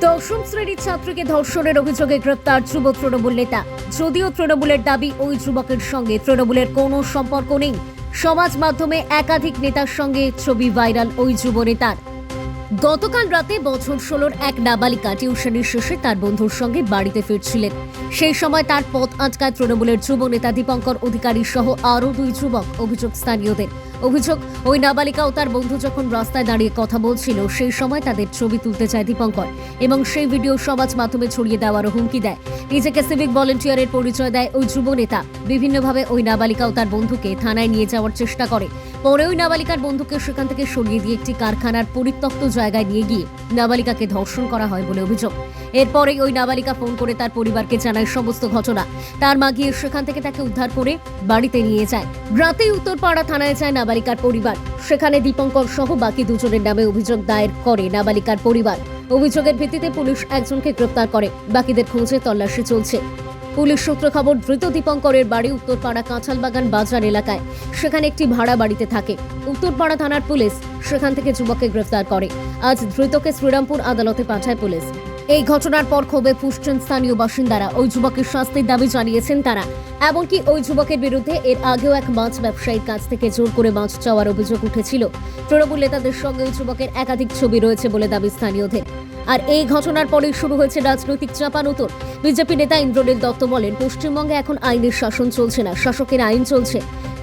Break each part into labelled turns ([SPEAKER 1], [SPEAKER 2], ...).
[SPEAKER 1] দশম শ্রেণীর ছাত্রীকে ধর্ষণের অভিযোগে গ্রেপ্তার যুব তৃণমূল নেতা। যদিও তৃণমূলের দাবি ওই যুবকের সঙ্গে তৃণমূলের কোনো সম্পর্ক নেই। সমাজ মাধ্যমে একাধিক নেতার সঙ্গে ছবি ভাইরাল ওই যুব নেতার। গতকাল রাতে বছর 16-র এক নাবালিকা টিউশনের শেষে তার বন্ধুর সঙ্গে বাড়িতে ফিরছিলেন। সেই সময় তার পথ আটকায় তৃণমূলের যুব নেতা দীপঙ্কর অধিকারী সহ আরও দুই যুবক। অভিযোগ স্থানীয়দের। অভিযোগ, ওই নাবালিকা ও তার বন্ধু যখন রাস্তায় দাঁড়িয়ে কথা বলছিল সেই সময় তাদের ছবি তুলতে চায় দীপঙ্কর এবং সেই ভিডিও সমাজ মাধ্যমে ছড়িয়ে দেওয়ারও হুমকি দেয়। নিজেকে সিভিক ভলেন্টিয়ারের পরিচয় দেয় ওই যুব নেতা। বিভিন্নভাবে ওই নাবালিকা ও তার বন্ধুকে থানায় নিয়ে যাওয়ার চেষ্টা করে। পরে ওই নাবালিকার বন্ধুকে সেখান থেকে সরিয়ে দিয়ে একটি কারখানার পরিত্যক্ত জায়গায় নিয়ে গিয়ে নাবালিকাকে ধর্ষণ করা হয় বলে অভিযোগ। এরপরেই ওই নাবালিকা ফোন করে তার পরিবারকে জানায় সমস্ত ঘটনা। তার মা গিয়ে সেখান থেকে তাকে উদ্ধার করে বাড়িতে নিয়ে যায়। রাতেই উত্তরপাড়া থানায় যায় নাবালিকার পরিবার। সেখানে দীপঙ্কর সহ বাকি দুজনের নামে অভিযোগ দায়ের করে নাবালিকার পরিবার। অভিযোগের ভিত্তিতে পুলিশ একজনকে গ্রেপ্তার করে, বাকিদের খোঁজে তল্লাশি চলছে। পুলিশ সূত্র খবর, ধৃত দীপঙ্করের বাড়ি উত্তরপাড়া কাঁঠালবাগান বাজার এলাকায়। সেখানে একটি ভাড়া বাড়িতে থাকে। উত্তরপাড়া থানার পুলিশ সেখান থেকে যুবককে গ্রেফতার করে। আজ ধৃতকে শ্রীরামপুর আদালতে পাঠায় পুলিশ। এই ঘটনার পর ক্ষোভে ফুঁসছেন স্থানীয় বাসিন্দারা। ওই যুবকের শাস্তির দাবি জানিয়েছেন তারা। এমনকি ওই যুবকের বিরুদ্ধে এর আগেও এক মাছ ব্যবসায়ীর কাছ থেকে জোর করে মাছ চাওয়ার অভিযোগ উঠেছিল। তৃণমূল নেতাদের সঙ্গে ওই যুবকের একাধিক ছবি রয়েছে বলে দাবি স্থানীয়দের। আর এই ঘটনার পরেই শুরু হয়েছে রাজনৈতিক চাপানোতর। বিজেপি নেতা ইন্দ্রনীল দত্ত বলেন, পশ্চিমবঙ্গে এখন আইনের শাসন চলছে না, শাসকের আইন চলছে।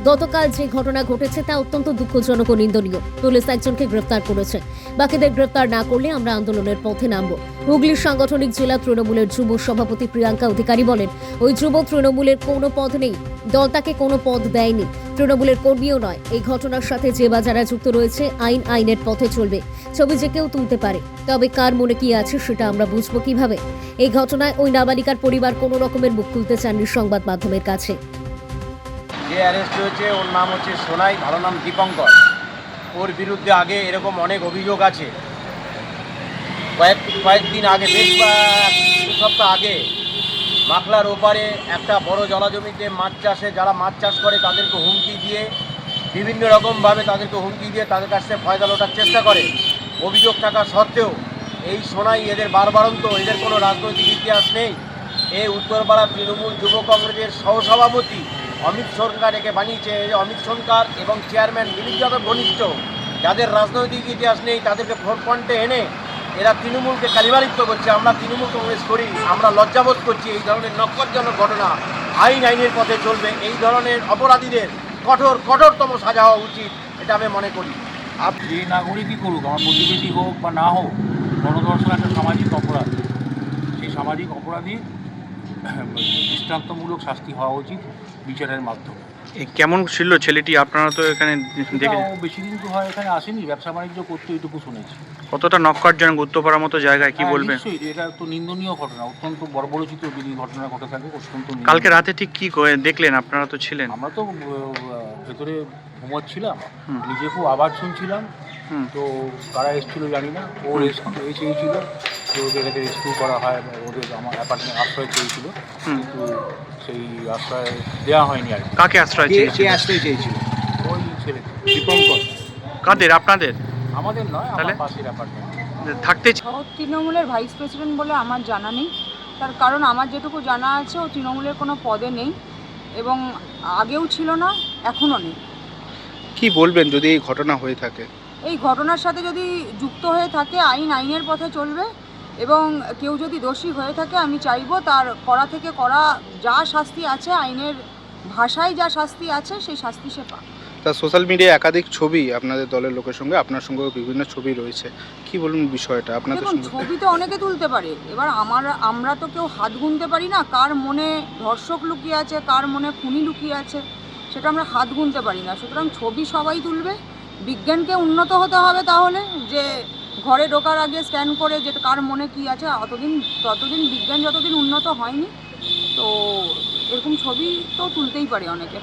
[SPEAKER 1] গতকাল যে ঘটনা ঘটেছে তা অত্যন্ত দুঃখজনক ও নিন্দনীয়। পুলিশ একজনকে গ্রেফতার করেছে, বাকিদের গ্রেফতার না করলে আমরা আন্দোলনের পথে নামব। হুগলির সাংগঠনিক জেলা তৃণমূলের যুব সভাপতি প্রিয়াঙ্কা অধিকারী বলেন, ওই যুব তৃণমূলের কোনো পদ নেই, দল তাকে কোনো পদ দেয়নি, তৃণমূলের কর্মীও নয়। এই ঘটনার সাথে যে বা যারা যুক্ত রয়েছে আইনের পথে চলবে। ছবি যে কেউ তুলতে পারে, তবে কার মনে কি আছে সেটা আমরা বুঝবো কিভাবে? এই ঘটনায় ওই নাবালিকার পরিবার কোনো রকমের মুখ খুলতে চাননি সংবাদ মাধ্যমের কাছে।
[SPEAKER 2] যে অ্যারেস্ট হয়েছে ওর নাম হচ্ছে সোনাই, ভালো নাম দীপঙ্কর। ওর বিরুদ্ধে আগে এরকম অনেক অভিযোগ আছে। কয়েকদিন আগে, বেশ দু সপ্তাহ আগে মাখলার ওপারে একটা বড় জলাজমিতে মাছ চাষে যারা মাছ চাষ করে তাদেরকে হুমকি দিয়ে, বিভিন্ন রকমভাবে তাদেরকে হুমকি দিয়ে তাদের কাছ থেকে ফয়দা লোটার চেষ্টা করে। অভিযোগ থাকা সত্ত্বেও এই সোনাই এদের বারবারন্ত, এদের কোনো রাজনৈতিক ইতিহাস নেই। এই উত্তরপাড়া তৃণমূল যুব কংগ্রেসের সহসভাপতি অমিত সরকার একে বানিয়েছে। অমিত সরকার এবং চেয়ারম্যান দিলীপ যাদব ঘনিষ্ঠ, যাদের রাজনৈতিক ইতিহাস নেই তাদেরকে ফ্রন্টে এনে এরা তৃণমূলকে কালিমালিপ্ত করছে। আমরা তৃণমূল কংগ্রেস করি, আমরা লজ্জাবোধ করছি। এই ধরনের নক্করজনক ঘটনা আইনের পথে চলবে। এই ধরনের অপরাধীদের কঠোরতম সাজা হওয়া উচিত, এটা আমি মনে করি।
[SPEAKER 3] যে নাগরিকই করুক, আমার প্রতিবেশী হোক বা না হোক, গণধর্ষণ একটা সামাজিক অপরাধ। সেই সামাজিক অপরাধী দৃষ্টান্তমূলক শাস্তি হওয়া উচিত বিচারের মাধ্যমে।
[SPEAKER 4] কেমন ছিল ছেলেটি? আপনারা তো এখানে দেখে
[SPEAKER 3] বেশি দিন তো হয় এখানে আসেনি, ব্যবসা বাণিজ্য করতে, এইটুকু শুনেছি।
[SPEAKER 4] কতটা নক্কারজনক উত্তরপাড়ার মতো জায়গায়, কি বলবেন?
[SPEAKER 3] নিশ্চয়ই, এটা তো নিন্দনীয় ঘটনা, অত্যন্ত বর্বরচিত যদি ঘটনা ঘটে থাকে, অত্যন্ত।
[SPEAKER 4] কালকে রাতে ঠিক কি দেখলেন? আপনারা তো ছিলেন।
[SPEAKER 3] আমরা তো ভেতরে ঘুমোচ্ছিলাম, নিজে খুব আওয়াজ শুনছিলাম। তো কারা এসেছিল জানি না, ওর চেয়েছিল যে ওদের রেস্কিউ করা হয়, ওদের আমার অ্যাপার্টমেন্ট আশ্রয় চেয়েছিল, কিন্তু সেই আশ্রয় দেওয়া হয়নি। আর
[SPEAKER 4] কাকে আশ্রয় চেয়েছিল?
[SPEAKER 3] আশ্রয় চেয়েছিল ওই ছেলে দীপঙ্কর।
[SPEAKER 4] কাদের? আপনাদের?
[SPEAKER 3] আমাদের নয়, আমার পাশের অ্যাপার্টমেন্ট
[SPEAKER 4] থাকতে।
[SPEAKER 5] তৃণমূলের ভাইস প্রেসিডেন্ট বলে আমার জানা নেই। তার কারণ আমার যেটুকু জানা আছে ও তৃণমূলের কোনো পদে নেই এবং আগেও ছিল না, এখনও নেই।
[SPEAKER 4] কি বলবেন যদি এই ঘটনা হয়ে থাকে?
[SPEAKER 5] এই ঘটনার সাথে যদি যুক্ত হয়ে থাকে আইনের পথে চলবে এবং কেউ যদি দোষী হয়ে থাকে আমি চাইবো তার করা থেকে করা যা শাস্তি আছে, আইনের ভাষায় যা শাস্তি আছে সেই শাস্তি সে পাক।
[SPEAKER 4] তা সোশ্যাল মিডিয়ায় একাধিক ছবি আপনাদের দলের লোকের সঙ্গে, আপনার সঙ্গেও বিভিন্ন ছবি রয়েছে, কি বলুন বিষয়টা? আপনাদের
[SPEAKER 5] ছবি তো অনেকে তুলতে পারে, এবার আমরা তো কেউ হাত গুনতে পারি না কার মনে ধর্ষক লুকিয়ে আছে, কার মনে খুনি লুকিয়ে আছে, সেটা আমরা হাত গুনতে পারি না। সুতরাং ছবি সবাই তুলবে। বিজ্ঞানকে উন্নত হতে হবে, তাহলে যে ঘরে ঢোকার আগে স্ক্যান করে যে কার মনে কি আছে, ততদিন বিজ্ঞান যতদিন উন্নত হয়নি, তো এরকম ছবি তো তুলতেই পারে অনেকে।